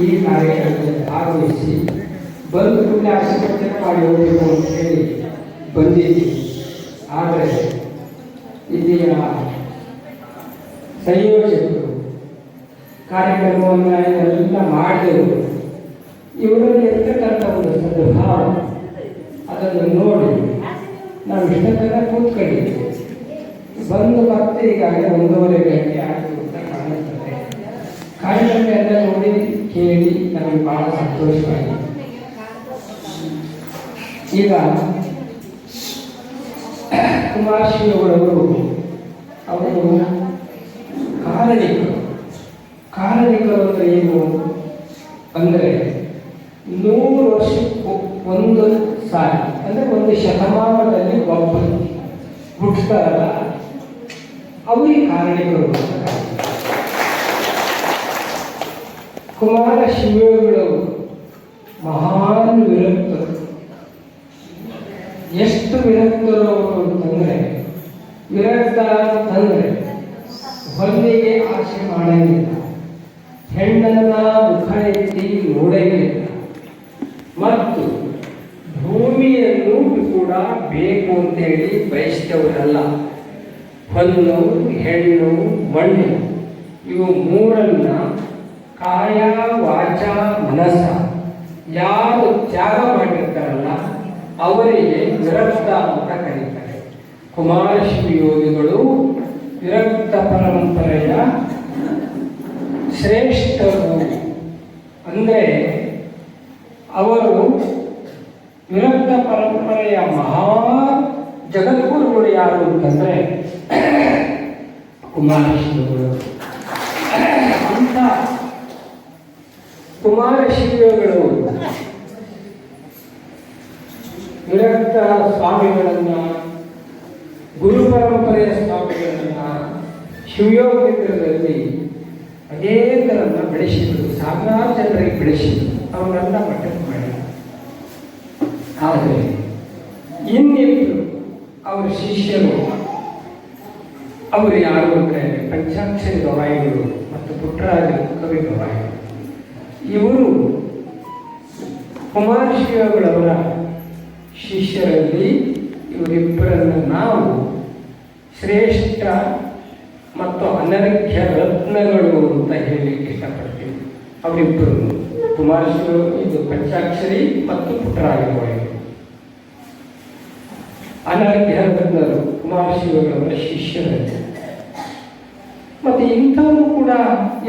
ಈ ಕಾರ್ಯಕ್ರಮದಲ್ಲಿ ಭಾಗವಹಿಸಿ ಬಂದು ಕೂಡಲೇ ಆಶೀರ್ವಚನ ಮಾಡಿ ಹೋಗಬೇಕು ಅಂತ ಹೇಳಿ ಬಂದಿದ್ವಿ. ಆದರೆ ಇಲ್ಲಿಯ ಸಂಯೋಜಕರು ಕಾರ್ಯಕ್ರಮವನ್ನು ಎಲ್ಲ ಮಾಡಿದರು. ಇವರಲ್ಲಿ ಇರ್ತಕ್ಕಂಥ ಒಂದು ಸದ್ಭಾವ ಅದನ್ನು ನೋಡಿ ನಾವು ಇಷ್ಟಕ್ಕೆಲ್ಲ ಕೂತ್ಕೊಂಡಿದ್ವಿ. ಬಂದು ಮತ್ತೆ ಈಗಾಗಲೇ 1:30 ಗಂಟೆ ಆಯಿತು ಅಂತ ಕಾಣುತ್ತದೆ. ಕಾರ್ಯಕ್ರಮ ಎಲ್ಲ ನೋಡಿ ಕೇಳಿ ನಮಗೆ ಬಹಳ ಸಂತೋಷವಾಗಿದೆ. ಈಗ ಕುಮಾರಶಿವರವರು ಅವರು ಕಾರಣಿಕರು ಅಂದರೆ ಏನು ಅಂದರೆ 100 ವರ್ಷಕ್ಕೂ ಒಂದು ಸಾರಿ ಅಂದರೆ ಒಂದು ಶತಮಾನದಲ್ಲಿ ಒಬ್ಬರು ಹುಟ್ಟುತ್ತಾರಲ್ಲ ಅವರಿಗೆ ಕಾರಣಿಕರು. ಕುಮಾರ ಶಿವಗಳವರು ಮಹಾನ್ ವಿರಕ್ತರು. ಎಷ್ಟು ವಿರಕ್ತರು ಅವರು ಅಂತಂದರೆ, ವಿರಕ್ತ ಅಂತಂದರೆ ಹೊಲಿಗೆ ಆಸೆ ಮಾಡಂಗಿಲ್ಲ, ಹೆಣ್ಣನ್ನ ಮುಖ ಎತ್ತಿ ನೋಡಂಗಿಲ್ಲ, ಮತ್ತು ಭೂಮಿಯನ್ನು ಕೂಡ ಬೇಕು ಅಂತೇಳಿ ಬಯಸಿದವರಲ್ಲ. ಹೊನ್ನು, ಹೆಣ್ಣು, ಮಣ್ಣು ಇವು ಮೂರನ್ನ ಕಾಯ ವಾಚ ಮನಸ್ಸ ಯಾರು ತ್ಯಾಗ ಮಾಡಿರ್ತಾರಲ್ಲ ಅವರಿಗೆ ವಿರಕ್ತ ಅಂತ ಕರೀತಾರೆ. ಕುಮಾರಶಿವ ಯೋಗಿಗಳು ವಿರಕ್ತ ಪರಂಪರೆಯ ಶ್ರೇಷ್ಠರು. ಅಂದರೆ ಅವರು ವಿರಕ್ತ ಪರಂಪರೆಯ ಮಹಾ ಜಗದ್ಗುರುಗಳು ಯಾರು ಅಂತಂದರೆ ಕುಮಾರಶಿವಗಳು. ಅಂತ ಕುಮಾರಶಿವಗಳು ವಿರಕ್ತ ಸ್ವಾಮಿಗಳನ್ನ, ಗುರು ಪರಂಪರೆಯ ಸ್ವಾಮಿಗಳನ್ನ ಶಿವಯೋಗದಲ್ಲಿ ಅನೇಕರನ್ನ ಬೆಳೆಸಿದರು, ಸಾವಿರಾರು ಜನರಿಗೆ ಬೆಳೆಸಿದರು, ಅವರನ್ನ ಮಟ್ಟಕ್ಕೆ ಮಾಡಿ. ಆದರೆ ಇನ್ನಿಬ್ಬರು ಅವರ ಶಿಷ್ಯರು ಅವರು ಯಾರು ಅಂದರೆ ಪಂಚಾಕ್ಷರಿ ಗವಾಯಿಗಳು ಮತ್ತು ಪುಟ್ಟರಾಜ ಕವಿ ಗವಾಯಿಗಳು. ಇವರು ಕುಮಾರಶಿವಗಳವರ ಶಿಷ್ಯರಲ್ಲಿ ಇವರಿಬ್ಬರನ್ನು ನಾವು ಶ್ರೇಷ್ಠ ಮತ್ತು ಅನರ್ಘ್ಯ ರತ್ನಗಳು ಅಂತ ಹೇಳಲಿಕ್ಕೆ ಇಷ್ಟಪಡ್ತೀವಿ. ಅವರಿಬ್ಬರು ಕುಮಾರಶಿವ, ಇದು ಪಂಚಾಕ್ಷರಿ ಮತ್ತು ಪುಟ್ಟರಾಜ ಗವಾಯಿಗಳು ಅನರ್ಘ್ಯ ರತ್ನರು ಕುಮಾರಶಿವಗಳವರ ಶಿಷ್ಯರಲ್ಲಿ. ಮತ್ತು ಇಂಥವರು ಕೂಡ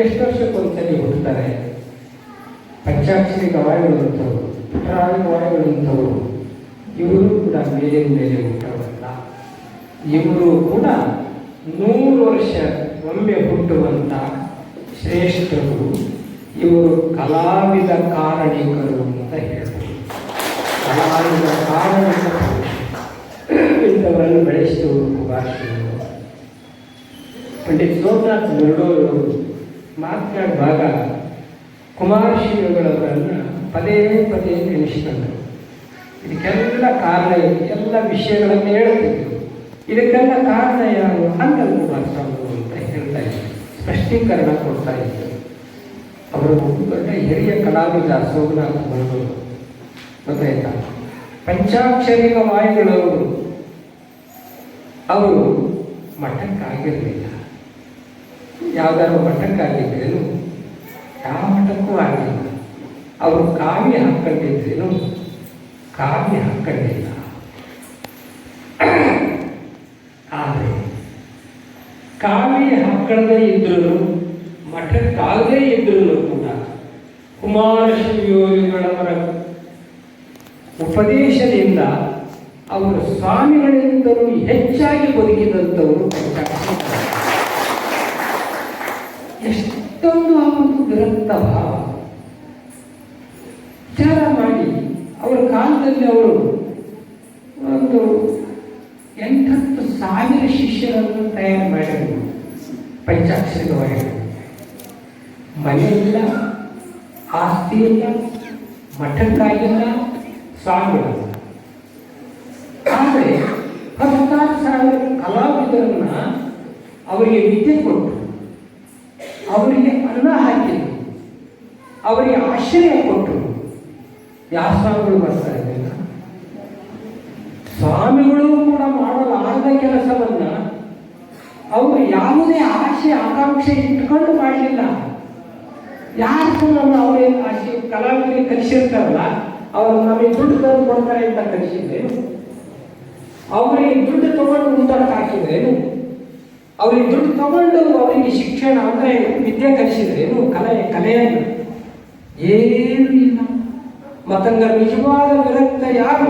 ಎಷ್ಟು ವರ್ಷಕ್ಕೊಂದ್ಸಲಿ ಹುಟ್ಟುತ್ತಾರೆ. ಪಂಚಾಕ್ಷರಿ ಗವಾಯಿಗಳು ಅಂತವರು, ಪುಟ್ಟರಾಜ ಗವಾಯಿಗಳು ಅಂತವರು, ಇವರು ಕೂಡ ಮೇಲೆ ಹುಟ್ಟವಲ್ಲ. ಇವರು ಕೂಡ 100 ವರ್ಷ ಒಮ್ಮೆ ಹುಟ್ಟುವಂಥ ಶ್ರೇಷ್ಠರು. ಇವರು ಕಲಾವಿದ ಕಾರಣಿಕರು ಅಂತ ಹೇಳ್ತಾರೆ. ಕಲಾವಿದ ಕಾರಣಿಕರು ಇಂಥವರನ್ನು ಬೆಳೆಸಿದವರು ಕುಮಾರಶಿವರು. ಪಂಡಿತ್ ಸೋಮನಾಥ್ ನರಡೋರು ಮಾತನಾಡುವಾಗ ಕುಮಾರಶಿವಗಳವರನ್ನು ಪದೇ ಪದೇ ನೆನೆಸಿಕೊಂಡರು. ಇದಕ್ಕೆಲ್ಲ ಕಾರಣ ಇದೆ, ಎಲ್ಲ ವಿಷಯಗಳನ್ನು ಹೇಳ್ತಿದ್ರು. ಇದಕ್ಕೆಲ್ಲ ಕಾರಣ ಯಾರು ಹಂಗಲ್ ಕುಮಾರಸ್ವಾಮಿಗಳು ಅಂತ ಹೇಳ್ತಾ ಇದ್ರು, ಸ್ಪಷ್ಟೀಕರಣ ಕೊಡ್ತಾ ಇದ್ರು. ಅವರು ದೊಡ್ಡ ಹಿರಿಯ ಕಲಾವಿದ ಸೋಮನಾಥ ನರಡೋರು, ಗೊತ್ತಾಯ್ತಾ. ಪಂಚಾಕ್ಷರಿ ಗವಾಯಿಗಳವರು ಅವರು ಮಠಕ್ಕಾಗಿರಲಿಲ್ಲ. ಯಾವುದಾದ್ರು ಮಠಕ್ಕಾಗಿದ್ರೇನು? ಯಾವ ಮಠಕ್ಕೂ ಆಗಿಲ್ಲ. ಅವರು ಕಾವ್ಯ ಹಾಕ್ಕೊಂಡಿದ್ರೇನು? ಕಾವ್ಯ ಹಾಕ್ಕೊಂಡಿಲ್ಲ. ಆದರೆ ಕಾವ್ಯ ಹಾಕೊಳ್ಳದೇ ಇದ್ರೂ, ಮಠಕ್ಕಾಗದೇ ಇದ್ರೂ ಕೂಡ ಕುಮಾರಶಿವಯೋಗಿಗಳವರ ಉಪದೇಶದಿಂದ ಅವರು ಸ್ವಾಮಿಗಳಿಂದಲೂ ಹೆಚ್ಚಾಗಿ ಬದುಕಿದಂಥವರು ಪಂಚಾಕ್ಷರಿ. ಎಷ್ಟೊಂದು ಆ ಒಂದು ವಿರಕ್ತ ಭಾವ ವಿಚಾರ ಮಾಡಿ. ಅವರ ಕಾಲದಲ್ಲಿ ಅವರು ಒಂದು 8,000 ಶಿಷ್ಯರನ್ನು ತಯಾರು ಮಾಡಿದರು. ಪಂಚಾಕ್ಷರಿ ಗವಾಯಿಗಳು ಮನೆ ಇಲ್ಲ, ಆಸ್ತಿ ಇಲ್ಲ, ಮಠಕ್ಕಾಗಿಲ್ಲ, ಸ್ವಾಮಿಗಳು. ಆದರೆ 16,000 ಕಲಾವಿದರನ್ನ ಅವರಿಗೆ ವಿದ್ಯೆ ಕೊಟ್ಟು, ಅವರಿಗೆ ಅನ್ನ ಹಾಕಿದ್ರು, ಅವರಿಗೆ ಆಶ್ರಯ ಕೊಟ್ಟರು. ಯಾವ ಸ್ವಾಮಿಗಳು ಬರ್ತಾ ಇದ್ದಿಲ್ಲ, ಸ್ವಾಮಿಗಳು ಕೂಡ ಮಾಡಲಾರದ ಕೆಲಸವನ್ನ ಅವರು ಯಾವುದೇ ಆಸೆ ಆಕಾಂಕ್ಷೆ ಇಟ್ಕೊಂಡು ಮಾಡಲಿಲ್ಲ. ಯಾರು ಅವರೇ ಆಸೆ ಕಲಾವಿದರಿಗೆ ಕಲಿಸಿರ್ತಾರಲ್ಲ, ಅವರು ನಮಗೆ ದುಡ್ಡು ತಂದು ಕೊಡ್ತಾರೆ ಅಂತ ಕಲಿಸಿದ್ರೇನು? ಅವರಿಗೆ ದುಡ್ಡು ತಗೊಂಡು ಮುಂದಕ್ಕೆ ಹಾಕಿದ್ರೇನು? ಅವರಿಗೆ ದುಡ್ಡು ತಗೊಂಡು ಅವರಿಗೆ ಶಿಕ್ಷಣ ಅಂದರೆ ವಿದ್ಯೆ ಕಲಿಸಿದ್ರೇನು? ಕಲೆಯನ್ನು ಏನೂ ಇಲ್ಲ. ಮತ್ತಂಗ ನಿಜವಾದ ವಿರಕ್ತ ಯಾರು?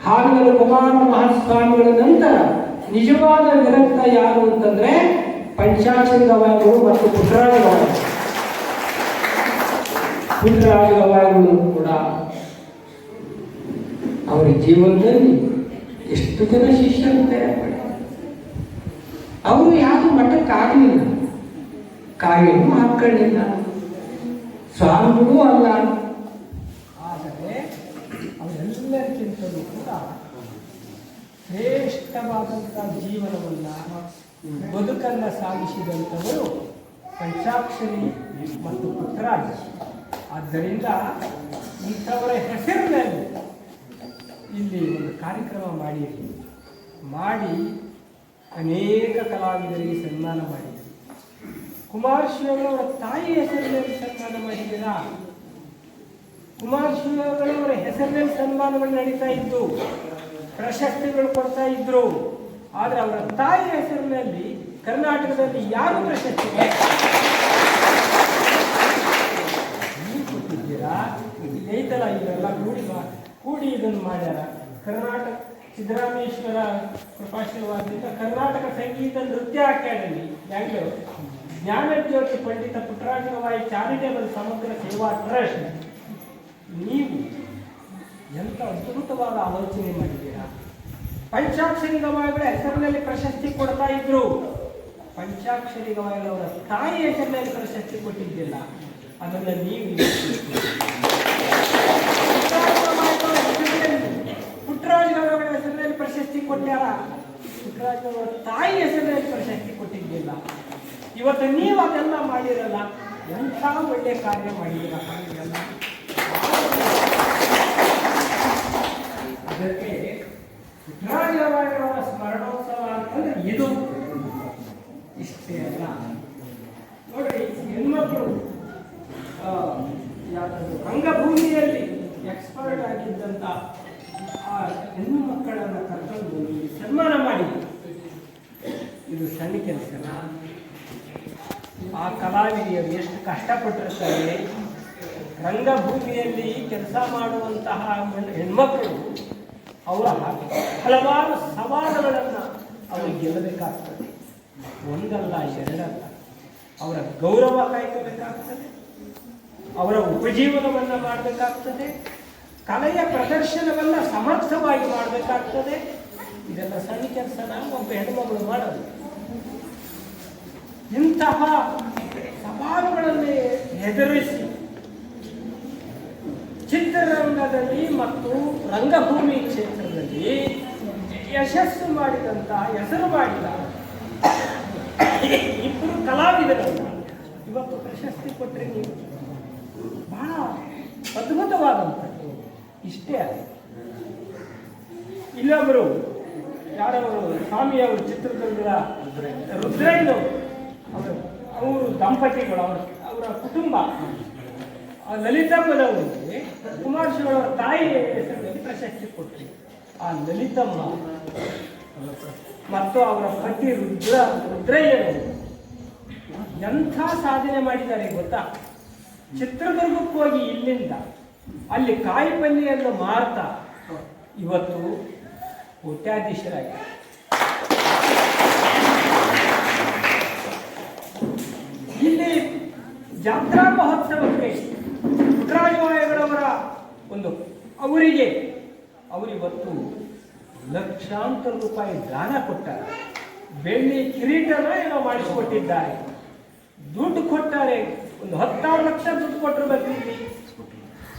ಹಾನಗಲ್ ಕುಮಾರ ಮಹಾಸ್ವಾಮಿಗಳ ನಂತರ ನಿಜವಾದ ವಿರಕ್ತ ಯಾರು ಅಂತಂದ್ರೆ ಪಂಚಾಕ್ಷರಿ ಗವಾಯಿಗಳು ಮತ್ತು ಪುಟ್ಟರಾಜ ಗವಾಯಿಗಳು. ಪುಟ್ಟರಾಜ ಗವಾಯಿಗಳು ಕೂಡ ಅವರ ಜೀವನದಲ್ಲಿ ಎಷ್ಟು ಜನ ಶಿಷ್ಯರು ತಯಾರು ಮಾಡಿ ಅವರು ಯಾರು ಮಠಕ್ಕಾಗಲಿಲ್ಲ, ಕಾಯಿನೂ ಹಾಕೊಳ್ಳಿಲ್ಲ, ಸ್ವಾಮಿಗಳೂ ಅಲ್ಲ. ಆದರೆ ಅವರೆಲ್ಲರಿಗಿಂತಲೂ ಕೂಡ ಶ್ರೇಷ್ಠವಾದಂಥ ಜೀವನವನ್ನು ಬದುಕನ್ನು ಸಾಗಿಸಿದಂಥವರು ಪಂಚಾಕ್ಷರಿ ಮತ್ತು ಪುಟ್ಟರಾಜ. ಆದ್ದರಿಂದ ಇಂಥವರ ಹೆಸರಿನಲ್ಲಿ ಇಲ್ಲಿ ಒಂದು ಕಾರ್ಯಕ್ರಮ ಮಾಡಿ ಅನೇಕ ಕಲಾವಿದರಿಗೆ ಸನ್ಮಾನ ಮಾಡಿದರು. ಕುಮಾರಶ್ರೀಯವರ ತಾಯಿ ಹೆಸರಿನಲ್ಲಿ ಸನ್ಮಾನ ಮಾಡಿದ್ದೀರಾ? ಕುಮಾರಶ್ರೀಯವರ ಹೆಸರಿನಲ್ಲಿ ಸನ್ಮಾನಗಳು ನಡೀತಾ ಇದ್ದು, ಪ್ರಶಸ್ತಿಗಳು ಕೊಡ್ತಾ ಇದ್ರು. ಆದರೆ ಅವರ ತಾಯಿ ಹೆಸರಿನಲ್ಲಿ ಕರ್ನಾಟಕದಲ್ಲಿ ಯಾರು ಪ್ರಶಸ್ತಿ ನೀವು ಕೊಟ್ಟಿದ್ದೀರಾ? ರೈತರ ಇದೆಲ್ಲ ಕೂಡಿ ಇದನ್ನು ಮಾಡ್ಯಾರ. ಕರ್ನಾಟಕ ಸಿದ್ದರಾಮೇಶ್ವರ ಕೃಪಾಶೀರ್ವಾದದಿಂದ ಕರ್ನಾಟಕ ಸಂಗೀತ ನೃತ್ಯ ಅಕಾಡೆಮಿ ಬ್ಯಾಂಗ್ಳೂರು, ಜ್ಞಾನಜ್ಯೋತಿ ಪಂಡಿತ ಪುಟ್ಟರಾಜ ಗವಾಯಿ ಚಾರಿಟೇಬಲ್ ಸಮಗ್ರ ಸೇವಾ ಟ್ರಸ್ಟ್. ನೀವು ಎಂಥ ಅದ್ಭುತವಾದ ಆಲೋಚನೆ ಮಾಡಿದ್ದೀರಾ. ಪಂಚಾಕ್ಷರಿ ಗವಾಯಿಗಳ ಹೆಸರಿನಲ್ಲಿ ಪ್ರಶಸ್ತಿ ಕೊಡ್ತಾ ಇದ್ರು, ಪಂಚಾಕ್ಷರಿ ಗವಾಯಿಗಳವರ ತಾಯಿ ಹೆಸರಿನಲ್ಲಿ ಪ್ರಶಸ್ತಿ ಕೊಟ್ಟಿದ್ದಿಲ್ಲ. ಅದನ್ನು ನೀವು ಪುಟ್ಟರಾಜ ಗವಾಯಿಗಳ ಹೆಸರಿನಲ್ಲಿ ಪ್ರಶಸ್ತಿ ಕೊಟ್ಟಾರ, ಪುಟ್ಟರಾಜ ಅವರ ತಾಯಿ ಹೆಸರಿನಲ್ಲಿ ಪ್ರಶಸ್ತಿ ಕೊಟ್ಟಿದ್ದಿಲ್ಲ. ಇವತ್ತು ನೀವು ಅದೆಲ್ಲ ಮಾಡಿರಲ್ಲ, ಎಂಥ ಒಳ್ಳೆ ಕಾರ್ಯ ಮಾಡಿದಿರ. ಅದಕ್ಕೆ ಪುಟ್ಟರಾಜ ಗವಾಯಿಗಳವರ ಸ್ಮರಣೋತ್ಸವ ಅಂತಂದ್ರೆ ಇದು ಇಷ್ಟೇ ಅಲ್ಲ. ನೋಡ್ರಿ, ಹೆಣ್ಮಕ್ಳು ರಂಗಭೂಮಿಯಲ್ಲಿ ಎಕ್ಸ್ಪರ್ಟ್ ಆಗಿದ್ದಂಥ ಆ ಹೆಣ್ಣು ಮಕ್ಕಳನ್ನು ಕರ್ಕೊಂಡು ಸನ್ಮಾನ ಮಾಡಿ, ಇದು ಸಣ್ಣ ಕೆಲಸ. ಆ ಕಲಾವಿದೆಯರು ಎಷ್ಟು ಕಷ್ಟಪಟ್ಟಿರ್ತಾರೆ. ರಂಗಭೂಮಿಯಲ್ಲಿ ಕೆಲಸ ಮಾಡುವಂತಹ ಹೆಣ್ಮಕ್ಕಳು ಅವರ ಹಲವಾರು ಸವಾಲುಗಳನ್ನು ಅವರು ಗೆಲ್ಲಬೇಕಾಗ್ತದೆ. ಒಂದಲ್ಲ ಎರಡಲ್ಲ, ಅವರ ಗೌರವ ಕಾಯ್ಕೋಬೇಕಾಗ್ತದೆ, ಅವರ ಉಪಜೀವನವನ್ನು ಮಾಡಬೇಕಾಗ್ತದೆ, ಕಲೆಯ ಪ್ರದರ್ಶನವನ್ನು ಸಮರ್ಥವಾಗಿ ಮಾಡಬೇಕಾಗ್ತದೆ. ಇದೆಲ್ಲ ಸಣ್ಣ ಕೆಲಸನ ಒಬ್ಬ ಹೆಣ್ಮಗಳು ಮಾಡೋದು. ಇಂತಹ ಸವಾಲುಗಳಲ್ಲಿ ಎದುರಿಸಿ ಚಿತ್ರರಂಗದಲ್ಲಿ ಮತ್ತು ರಂಗಭೂಮಿ ಕ್ಷೇತ್ರದಲ್ಲಿ ಯಶಸ್ಸು ಮಾಡಿದಂಥ, ಹೆಸರು ಮಾಡಿದ ಇಬ್ಬರು ಕಲಾವಿದರನ್ನು ಇವತ್ತು ಪ್ರಶಸ್ತಿ ಕೊಟ್ಟರೆ ನೀವು ಬಹಳ ಅದ್ಭುತವಾದಂಥದ್ದು. ಇಷ್ಟೇ ಅಲ್ಲ, ಇಲ್ಲೊಬ್ಬರು ಯಾರವರು ಸ್ವಾಮಿಯವರು ಚಿತ್ರದುರ್ಗದ ರುದ್ರಯ್ಯನವರು, ಅವರು ದಂಪತಿಗಳು, ಅವರ ಕುಟುಂಬ ಲಲಿತಮ್ಮನವರಿಗೆ ಕುಮಾರಶ್ರೀಯವರ ತಾಯಿ ಹೆಸರಿನಲ್ಲಿ ಪ್ರಶಸ್ತಿ ಕೊಟ್ಟರು. ಆ ಲಲಿತಮ್ಮ ಮತ್ತು ಅವರ ಪತಿ ರುದ್ರಯ್ಯನವರು ಎಂಥ ಸಾಧನೆ ಮಾಡಿದ್ದಾರೆ ಗೊತ್ತಾ? ಚಿತ್ರದುರ್ಗಕ್ಕೆ ಹೋಗಿ ಇಲ್ಲಿಂದ ಅಲ್ಲಿ ಕಾಯಿ ಪಲ್ಯವನ್ನು ಮಾರ್ತಾ ಇವತ್ತು ಕೋಟ್ಯಾಧೀಶರಾಗಿ ಇಲ್ಲಿ ಜಾತ್ರಾ ಮಹೋತ್ಸವಕ್ಕೆ ಪುಟ್ಟರಾಜ ಗವಾಯಿಗಳವರ ಅವರಿವತ್ತು ಲಕ್ಷಾಂತರ ರೂಪಾಯಿ ದಾನ ಕೊಟ್ಟಾರೆ. ಬೆಳ್ಳಿ ಕಿರೀಟನ ಏನೋ ಮಾಡಿಸಿಕೊಟ್ಟಿದ್ದಾರೆ, ದುಡ್ಡು ಕೊಟ್ಟಾರೆ. ಒಂದು 16 ಲಕ್ಷ ದುಡ್ಡು ಕೊಟ್ಟಿರ್ಬೇಕು.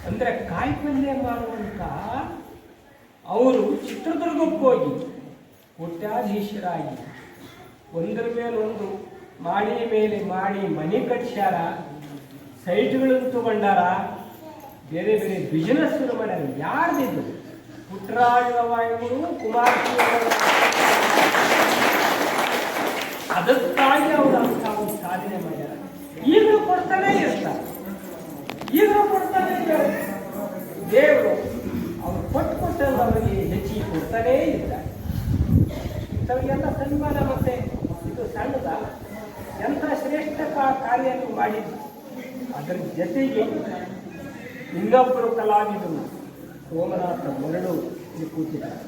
ಅಂದ್ರೆ ಕಾಯಿಪಲ್ಯ ಮಾಡುವಂತ ಅವರು ಚಿತ್ರದುರ್ಗಕ್ಕೆ ಹೋಗಿ ಕೋಟ್ಯಾಧೀಶರಾಗಿ ಒಂದರ ಮೇಲೆ ಒಂದು ಮಾಡಿ ಮೇಲೆ ಮಾಡಿ ಮನೆ ಕಟ್ಸ್ಯಾರ. ಸೈಟ್ಗಳನ್ನು ತಗೊಂಡಾರ, ಬೇರೆ ಬೇರೆ ಬಿಸಿನೆಸ್ ಶುರು ಮಾಡ್ಯಾರ. ಯಾರ್ದಿದ್ದು? ಪುಟ್ಟರಾಜವಾಯಿಗಳು, ಕುಮಾರಸ್ವಾಮಿ. ಅದಕ್ಕಾಗಿ ಅವರು ಅಂತ ಒಂದು ಸಾಧನೆ ಮಾಡ್ಯಾರ. ಈಗಲೂ ಕೊಡ್ತಾನೆ ಇರ್ತಾರೆ, ಈಗಲೂ ಕೊಡ್ತಾನೆ ಇದ್ದಾರೆ. ದೇವರು ಅವ್ರು ಕೊಟ್ಟು ಅವರಿಗೆ ಹೆಚ್ಚಿಗೆ ಕೊಡ್ತಾನೇ ಇದ್ದಾರೆ. ಇಂಥವ್ರಿಗೆಲ್ಲ ಸನ್ಮಾನ. ಮತ್ತೆ ಇದು ಸಣ್ಣದ ಎಂಥ ಶ್ರೇಷ್ಠ ಕಾರ್ಯ ಮಾಡಿದ್ದು. ಅದರ ಜೊತೆಗೆ ಇನ್ನೊಬ್ಬರು ಕಲಾವಿದರು ಸೋಮನಾಥ ಮರಳು ಇಲ್ಲಿ ಕೂತಿದ್ದಾರೆ.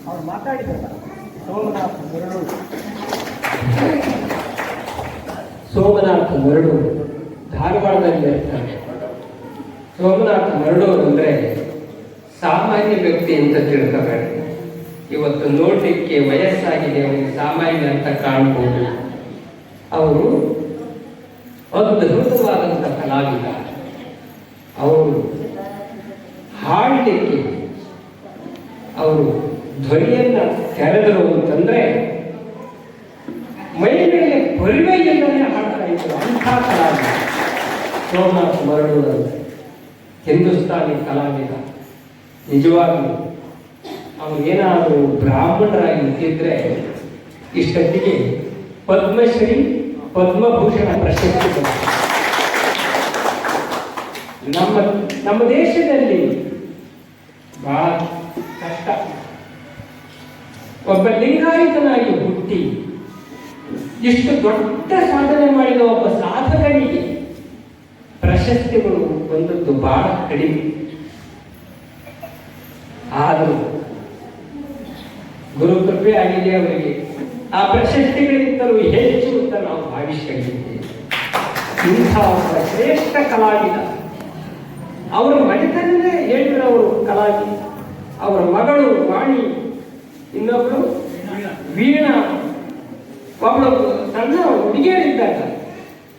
ಅವ್ರು ಮಾತಾಡಿದಲ್ಲ, ಸೋಮನಾಥ ಮರಳು ಧಾರವಾಡದಲ್ಲಿ ಇರ್ತಾರೆ. ಸೋಮನಾಥ ಮರಳು ಅಂದರೆ ಸಾಮಾನ್ಯ ವ್ಯಕ್ತಿ ಅಂತ ತಿಳ್ಕೋಬೇಡ. ಇವತ್ತು ನೋಡಲಿಕ್ಕೆ ವಯಸ್ಸಾಗಿದೆ, ಅವರಿಗೆ ಸಾಮಾನ್ಯ ಅಂತ ಕಾಣ್ಬೋದು. ಅವರು ಅದ್ಭುತವಾದಂಥ ಕಲಾವಿದ. ಅವರು ಹಾಡಲಿಕ್ಕೆ ಅವರು ಧ್ವನಿಯನ್ನು ತೆರೆದರು ಅಂತಂದ್ರೆ ಮೈ ಮೇಲೆ ಪರಿವೆಯಿಂದಲೇ ಹಾಡ್ತಾ ಇದ್ರು. ಅಂಥ ಕಲಾವಿದ ಸೋಮನಾಥ ಮರಳು ಅಂದರೆ ಹಿಂದೂಸ್ತಾನಿ ಕಲಾವಿದ. ನಿಜವಾಗ್ಲೂ ಅವರು ಏನಾದರೂ ಬ್ರಾಹ್ಮಣರಾಗಿ ಇದ್ದಿದ್ರೆ ಇಷ್ಟೊತ್ತಿಗೆ ಪದ್ಮಶ್ರೀ, ಪದ್ಮಭೂಷಣ ಪ್ರಶಸ್ತಿ ಬಂದಿದೆ. ನಮ್ಮ ದೇಶದಲ್ಲಿ ಬಹಳ ಕಷ್ಟ. ಒಬ್ಬ ಲಿಂಗಾಯತನಾಗಿ ಹುಟ್ಟಿ ಇಷ್ಟು ದೊಡ್ಡ ಸಾಧನೆ ಮಾಡಿದ ಒಬ್ಬ ಸಾಧಕನಿಗೆ ಪ್ರಶಸ್ತಿಗಳು ಬಂದದ್ದು ಬಹಳ ಕಡಿಮೆ. ಆದರೂ ಗುರು ಕೃಪೆ ಆಗಿದೆ ಅವರಿಗೆ. ಆ ಪ್ರಶಸ್ತಿಗಳಿಂದಲೂ ಹೆಚ್ಚು ಅಂತ ನಾವು ಭಾವಿಸಿಕೊಂಡಿದ್ದೇವೆ. ಇಂಥ ಒಬ್ಬ ಶ್ರೇಷ್ಠ ಕಲಾವಿದ. ಅವರ ಮನೆತನವೇ ಹೇಳಿದ್ರು ಅವರು ಕಲಾವಿದ. ಅವರ ಮಗಳು ವಾಣಿ, ಇನ್ನೊಬ್ರು ವೀಣಾ, ಒಬ್ಬಳು ಸಣ್ಣ ಹುಡುಗಿಯರಿದ್ದಾಗ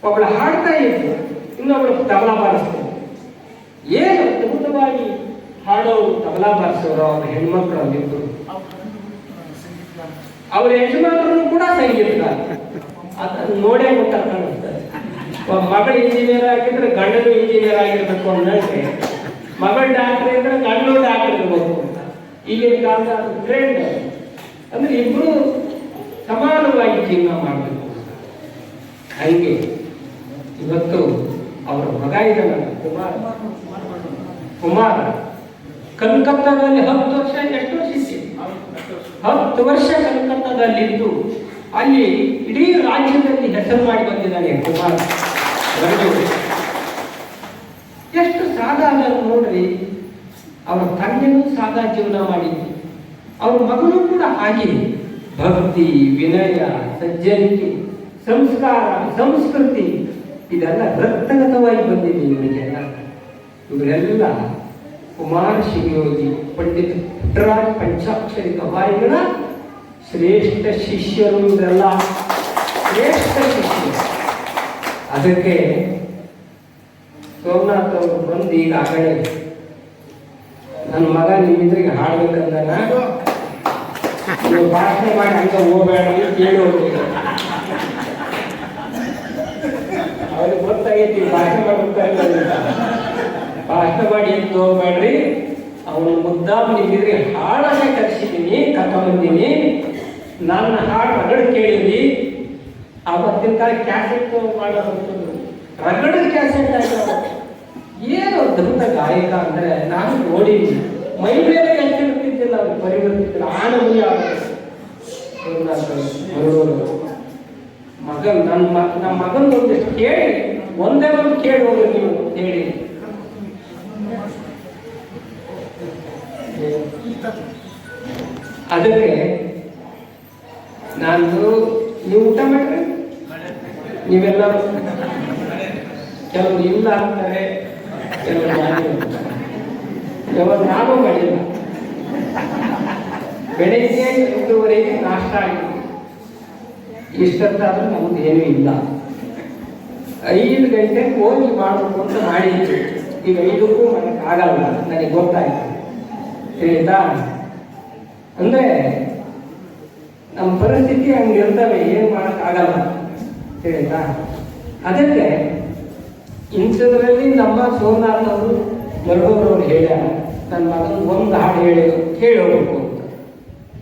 ಒಬ್ಬಳು ಹಾಡ್ತಾ ಇದ್ರು, ಇನ್ನೊಬ್ಳು ತಬಲಾ ಬಾರಿಸ್ತಾರೆ. ಏನು ಅದ್ಭುತವಾಗಿ ಹಾಡೋರು ತಬಲಾ ಬಾರಿಸೋರು ಅವ್ರ ಹೆಣ್ಮಕ್ಳು ಆಗಿದ್ರು. ಅವ್ರ ಯಜಮಾನರು ಕೂಡ ಸಂಗೀತಗಾರ. ಅದನ್ನು ನೋಡೇ ಗೊತ್ತ ಕಾಣಿಸ್ತಾರೆ. ಮಗಳು ಇಂಜಿನಿಯರ್ ಆಗಿದ್ರೆ ಗಂಡನು ಇಂಜಿನಿಯರ್ ಆಗಿರ್ಬೇಕು ಅನ್ನೋಕೆ, ಮಗಳು ಡಾಕ್ಟರ್ ಇದ್ರೆ ಗಂಡನು ಡಾಕ್ಟರ್ ಇರ್ಬೇಕು. ಈಗಿನ ಕಾಲದ ಅದು ಟ್ರೆಂಡ್. ಅಂದ್ರೆ ಇಬ್ರು ಸಮಾನವಾಗಿ ಜೀವನ ಮಾಡಬೇಕು. ಹಂಗೆ ಇವತ್ತು ಅವರ ಮಗ ಇದ್ದಾನಲ್ಲ ಕುಮಾರ ಕಲ್ಕತ್ತಾದಲ್ಲಿ 10 ವರ್ಷ, ಎಷ್ಟು ವರ್ಷ ಇತ್ತು? 10 ವರ್ಷ ಕಲ್ಕತ್ತಾದಲ್ಲಿದ್ದು ಅಲ್ಲಿ ಇಡೀ ರಾಜ್ಯದಲ್ಲಿ ಹೆಸರು ಮಾಡಿ ಬಂದಿದ್ದಾನೆ ಕುಮಾರ್. ಎಷ್ಟು ಸಾದಾ ನೋಡ್ರಿ. ಅವರ ತಂದೆನೂ ಸಾದಾ ಜೀವನ ಮಾಡಿದ್ದು, ಅವ್ರ ಮಗನೂ ಕೂಡ ಹಾಗೆ. ಭಕ್ತಿ, ವಿನಯ, ಸಜ್ಜನಿಕೆ, ಸಂಸ್ಕಾರ, ಸಂಸ್ಕೃತಿ ಇದೆಲ್ಲ ರಕ್ತಗತವಾಗಿ ಬಂದಿದೆ ಇವರಿಗೆಲ್ಲ. ಇವರೆಲ್ಲ ಕುಮಾರ ಶಿವಯೋಗಿ ಪಂಡಿತ ಪುಟ್ಟರಾಜ ಪಂಚಾಕ್ಷರಿ ಕವಾಯಿಗಳ ಶ್ರೇಷ್ಠ ಶಿಷ್ಯರು. ಇವರೆಲ್ಲ ಶ್ರೇಷ್ಠ ಶಿಷ್ಯರು. ಅದಕ್ಕೆ ಸೋಮನಾಥ್ ಅವರು ಬಂದು ಈಗಾಗಲೇ ನನ್ನ ಮಗ ನಿಮ್ಮಿದ್ರಿಗೆ ಹಾಡ್ಬೇಕಂದ ನೀವು ಭಾಷಣ ಮಾಡಿ ಹಂಗ ಹೋಗ್ಬೇಡ ಕೇಳೋದು. ಅವ್ರಿಗೆ ಗೊತ್ತಾಗೈತಿ ಭಾಷಣ ಮಾಡ್ಬೇಕಾಗಿಲ್ಲ. ಭಾಷಣ ಮಾಡಿ ಎದ್ದು ಹೋಗ್ಬೇಡ್ರಿ, ಅವನು ಮುದ್ದಾಮ್ ನಿಮ್ಮಿದ್ರಿಗೆ ಹಾಡನ್ನೇ ಕಲಿಸಿದ್ದೀನಿ, ಕರ್ಕೊಂಡ್ಬಂದೀನಿ. ನನ್ನ ಹಾಡು ರಗಡ್ ಕೇಳಿದ್ವಿ. ಅವತ್ತಿನ ಕಾಲ ಕ್ಯಾಸೆಟ್ ಮಾಡೋದು ರಗಡ್ ಕ್ಯಾಸೆಟ್ ಆಗ. ಏನು ಅದ್ಭುತ ಗಾಯಕ ಅಂದ್ರೆ ನಾನು ನೋಡಿದ್ವಿ. ಮೈ ಮೇಲೆ ಎತ್ತಿರ್ತಿದ್ದಿಲ್ಲ, ಅವ್ರು ಪರಿವರ್ತಿದ್ದಿಲ್ಲ. ಆನಂದಿ ಮಗನ್ ನಮ್ಮ ಮಗನ್ ಒಂದಿಷ್ಟು ಕೇಳಿ, ಒಂದೇ ಒಂದು ಕೇಳಿ ಹೋಗ್ರಿ ನೀವು ಹೇಳಿ. ಅದಕ್ಕೆ ನಾನು ನೀವು ಊಟ ಮಾಡ್ರಿ, ನೀವೆಲ್ಲ ಕೆಲವರು ಇಲ್ಲ ಅಂತಾರೆ, ಕೆಲವರು ಯಾವಾಗ ನಾನು ಮಾಡಿಲ್ಲ. ಬೆಳಿಗ್ಗೆ 8:30 ನಾಷ್ಟ ಆಗಿದೆ. ಇಷ್ಟೊತ್ತಾದ್ರೂ ನಮ್ದು ಏನೂ ಇಲ್ಲ. 5 ಗಂಟೆಗೆ ಹೋಗಿ ಮಾಡಬೇಕು ಅಂತ ಮಾಡಿದ್ವಿ. ಈಗ 5ಕ್ಕೂ ಆಗಲ್ಲ, ನನಗೆ ಗೊತ್ತಾಯ್ತು. ತಿಳಿತಾ? ಅಂದ್ರೆ ನಮ್ಮ ಪರಿಸ್ಥಿತಿ ಹಂಗೆ ಇರ್ತವೆ, ಏನು ಮಾಡೋಕ್ಕಾಗಲ್ಲ. ತಿಳಿತಾ? ಅದಕ್ಕೆ ಇಂಥದ್ರಲ್ಲಿ ನಮ್ಮ ಸೋಮನಾಥ್ ಅವರು ನರಡೂರವ್ರು ಹೇಳ್ಯಾರ, ನನ್ನ ಮಗನ ಒಂದು ಹಾಡು ಹೇಳಿ ಹೋಗ್ಬೇಕು ಅಂತ.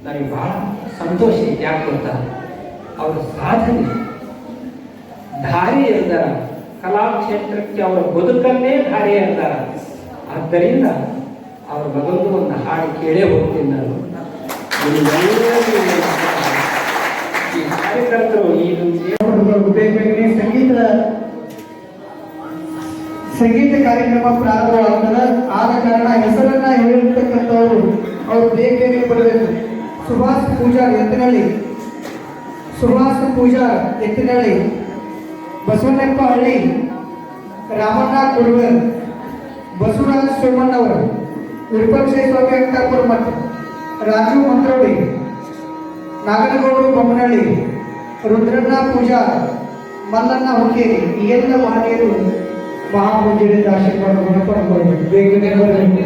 ನನಗೆ ಭಾಳ ಸಂತೋಷ ಐತೆ. ಯಾಕೆ ಗೊತ್ತಾ, ಅವರ ಸಾಧನೆ ದಾರಿ ಎಂದಾರ, ಕಲಾಕ್ಷೇತ್ರಕ್ಕೆ ಅವರ ಬದುಕನ್ನೇ ದಾರಿ ಎಂದಾರ. ಆದ್ದರಿಂದ ಅವ್ರ ಮಗಂದು ಒಂದು ಹಾಡು ಕೇಳೇ ಹೋಗ್ತೀನಿ ನಾನು. ಈ ಕಾರ್ಯಕರ್ತರು ಸಂಗೀತ ಕಾರ್ಯಕ್ರಮ ಪ್ರಾರಂಭವಾಗ್ತದೆ. ಆದ ಕಾರಣ ಹೆಸರನ್ನ ಹೇಳಿರ್ತಕ್ಕಂಥವರು ಅವರು ಬೇಗ ಬರಬೇಕು. ಸುಭಾಷ್ ಪೂಜಾರ್ ಎತ್ತಿನಳ್ಳಿ, ಬಸವಣ್ಣಪ್ಪ ಹಳ್ಳಿ, ರಾಮಣ್ಣ ಕುರುವರ್, ಬಸವರಾಜ್ ಸೋಮಣ್ಣವರು, ವಿರೂಪಾಕ್ಷ ಸ್ವಾಮಿ ಅಂತಾಪುರ ಮಠ, ರಾಜು ಮಂತ್ರೋಳಿ, ನಾಗನಗೌಡರು ಬೊಮ್ಮನಹಳ್ಳಿ, ರುದ್ರಣ್ಣ ಪೂಜಾರ್, ಮಲ್ಲಣ್ಣ ಹುಕ್ಕೇರಿ, ಈ ಎಲ್ಲ ಮಹನೀಯರು ಮಹಾಪೂಜ್ಯರಿಂದ ಆಶೀರ್ವಾದವನ್ನು ಪಡ್ಕೊಳ್ಬೇಕು. ಬೇಗ ಬರಬೇಕು.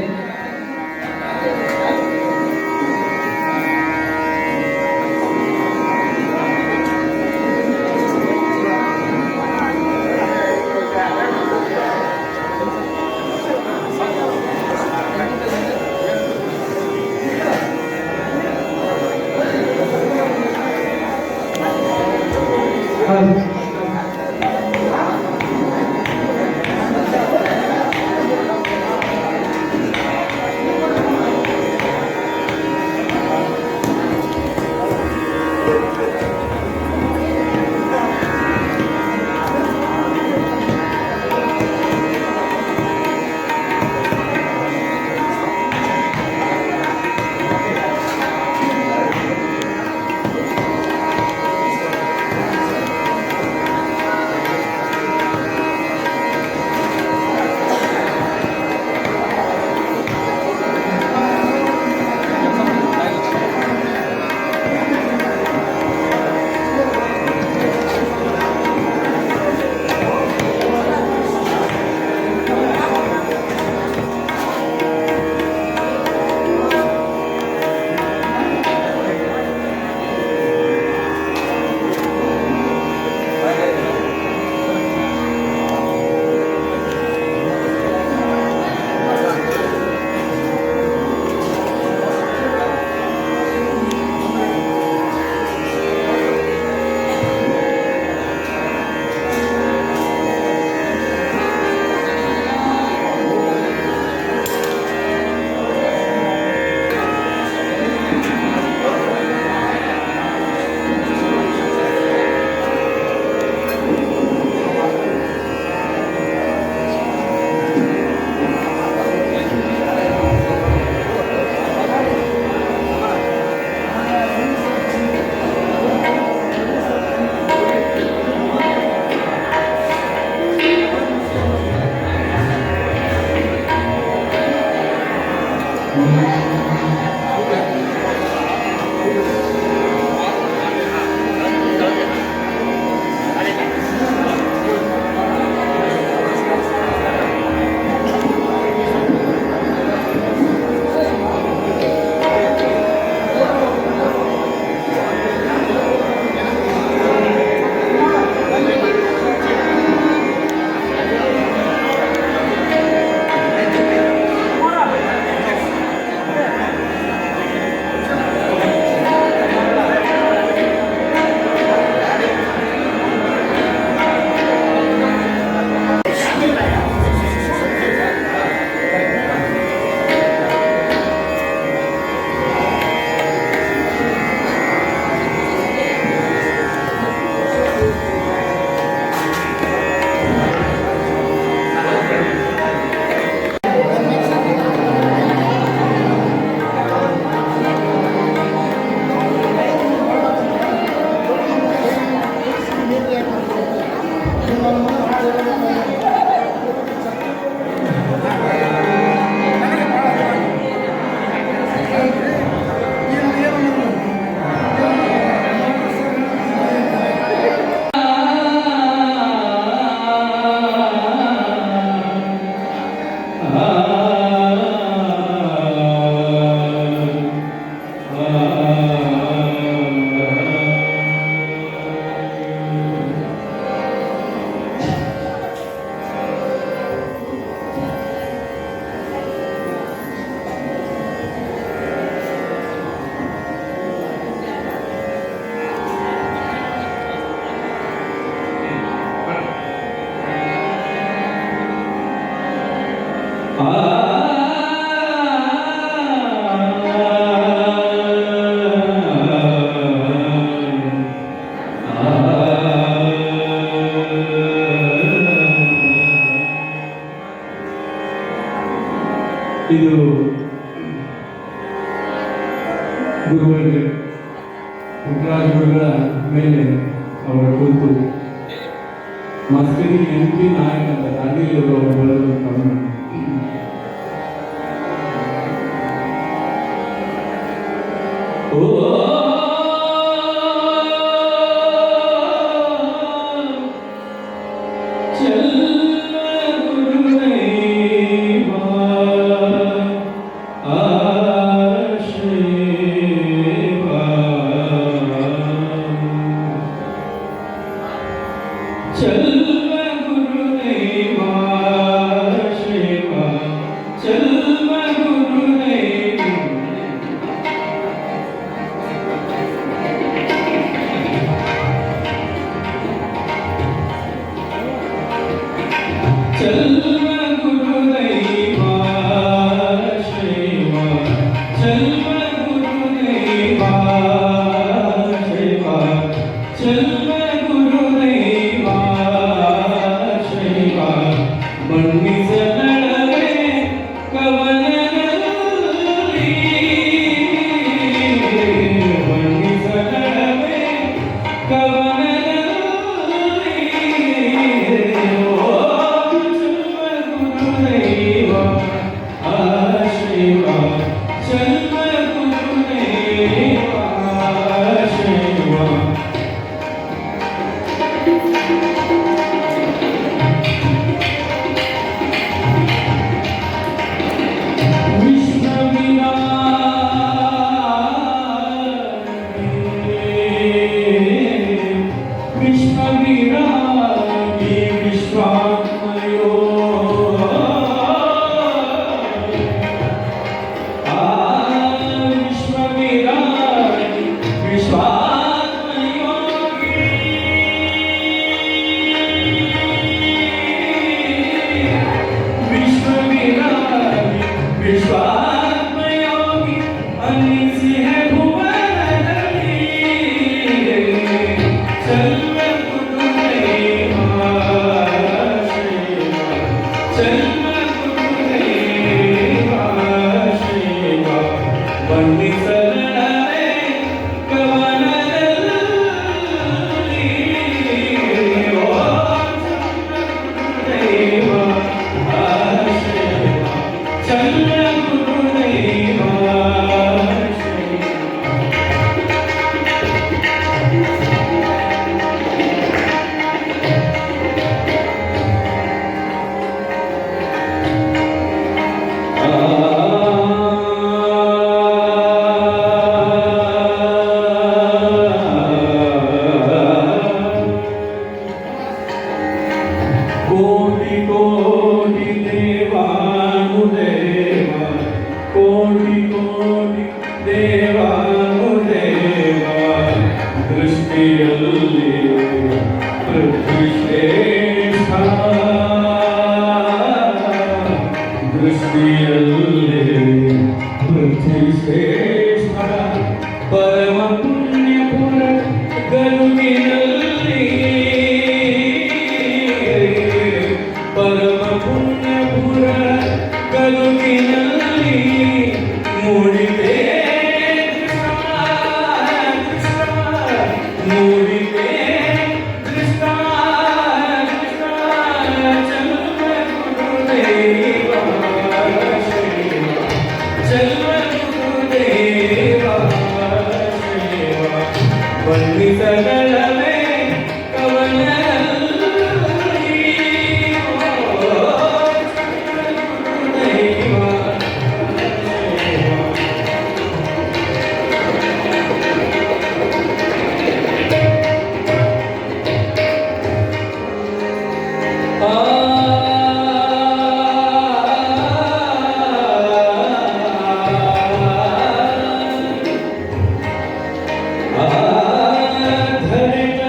ಪುಟ್ಟರಾಜ ಗುರುಗಳ ಮೇಲೆ ಅವರ ಕುರಿತು ಮಸ್ಕರಿ MP ನಾಯಕ್ ಅಂತ ದಾಂಡೇಲಿಯವರು ಅವರು ಬರೆದ ಕವನ. धरे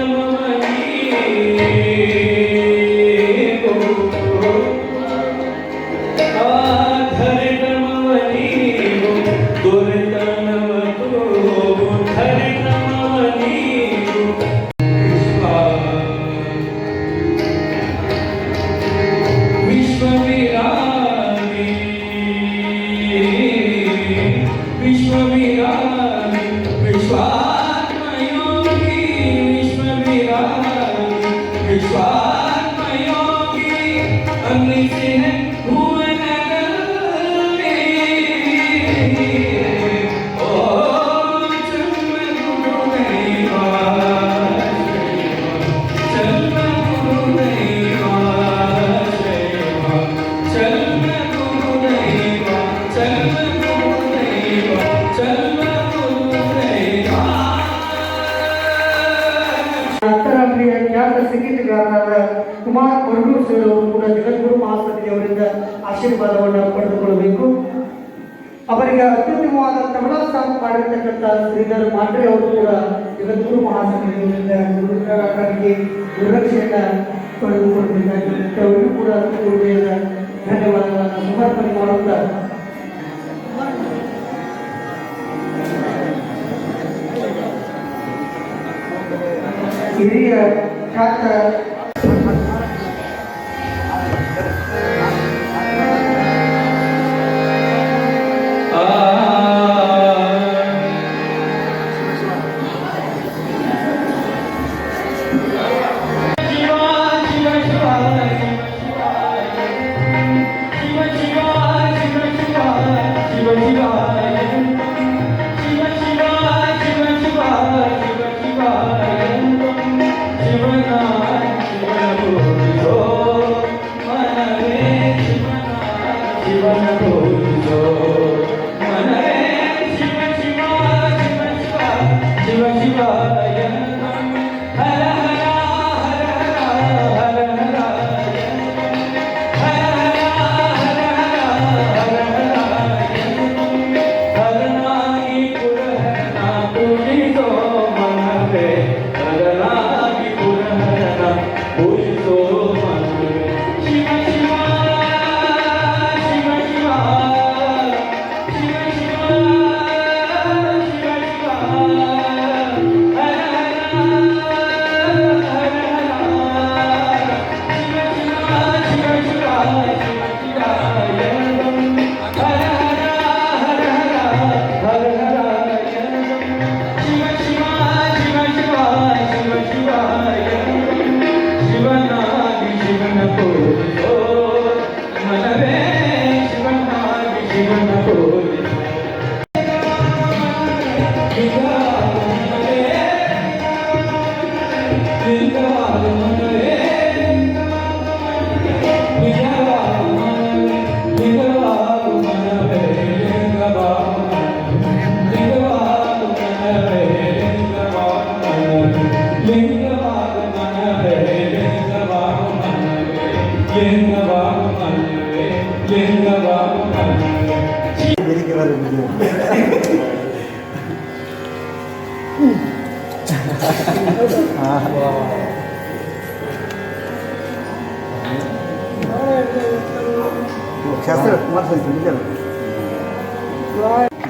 ಸ್ವಾಮೀಜಿಗಳು ಕೂಡ ಜಗದ್ಗುರು ಮಹಾಸಮಿತಿ ಅವರಿಂದ ಆಶೀರ್ವಾದವನ್ನು ಪಡೆದುಕೊಳ್ಳಬೇಕು. ಅವರಿಗೆ ಅತ್ಯುತ್ತಮವಾದ ತಬಲಾ ಸಾಂಗ್ ಮಾಡಿರ್ತಕ್ಕಂಥ ಶ್ರೀಧರ್ ಮಾಂಡ್ರೆ ಅವರು ಕೂಡ ಜಗದ್ಗುರು ಮಹಾಸಮಿತಿಯಿಂದ ಗುರುಗಳಿಗೆ ಗುರುರಕ್ಷೆಯನ್ನ ಪಡೆದುಕೊಳ್ಳಬೇಕಾಗಿರುತ್ತೆ. ಅವರಿಗೂ ಕೂಡ ಹೃದಯದ ಧನ್ಯವಾದಗಳನ್ನು ಸಮರ್ಪಣೆ ಮಾಡುತ್ತಾ ಹಿರಿಯ ಖ್ಯಾತ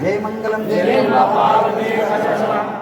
जय मंगलम जय